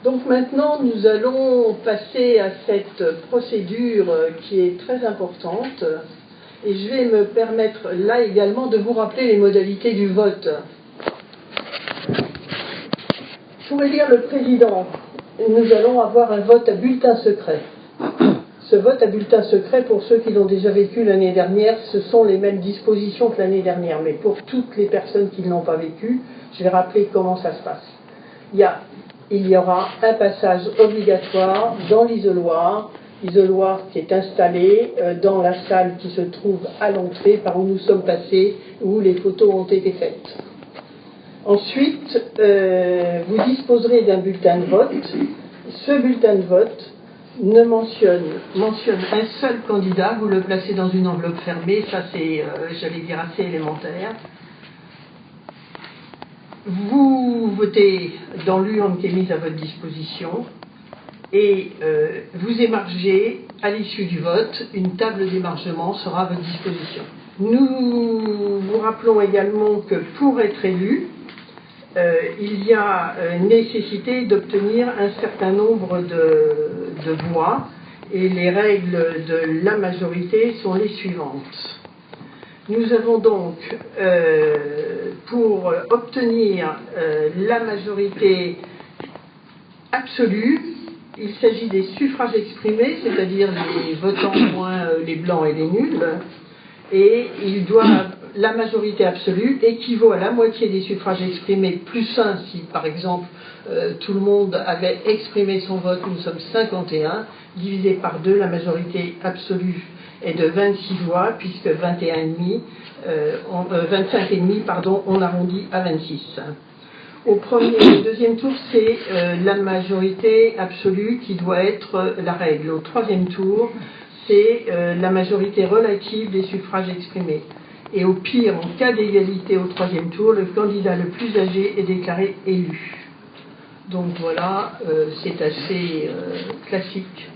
Donc maintenant, nous allons passer à cette procédure qui est très importante. Et je vais me permettre là également de vous rappeler les modalités du vote. Pour élire le président, nous allons avoir un vote à bulletin secret. Ce vote à bulletin secret, pour ceux qui l'ont déjà vécu l'année dernière, ce sont les mêmes dispositions que l'année dernière. Mais pour toutes les personnes qui ne l'ont pas vécu, je vais rappeler comment ça se passe. Il y aura un passage obligatoire dans l'isoloir qui est installé dans la salle qui se trouve à l'entrée par où nous sommes passés, où les photos ont été faites. Ensuite, vous disposerez d'un bulletin de vote. Ce bulletin de vote mentionne un seul candidat, vous le placez dans une enveloppe fermée, ça c'est, j'allais dire, assez élémentaire. Vous votez dans l'urne qui est mise à votre disposition et vous émargez, à l'issue du vote, une table d'émargement sera à votre disposition. Nous vous rappelons également que pour être élu, il y a nécessité d'obtenir un certain nombre de voix et les règles de la majorité sont les suivantes. Nous avons donc, pour obtenir la majorité absolue, il s'agit des suffrages exprimés, c'est-à-dire les votants moins les blancs et les nuls, et la majorité absolue équivaut à la moitié des suffrages exprimés plus 1 si par exemple tout le monde avait exprimé son vote, nous sommes 51, divisé par 2, la majorité absolue est de 26 voix puisque 25,5 on arrondit à 26. Au deuxième tour, c'est la majorité absolue qui doit être la règle. Au troisième tour, c'est la majorité relative des suffrages exprimés. Et au pire, en cas d'égalité au troisième tour, le candidat le plus âgé est déclaré élu. Donc voilà, c'est assez classique.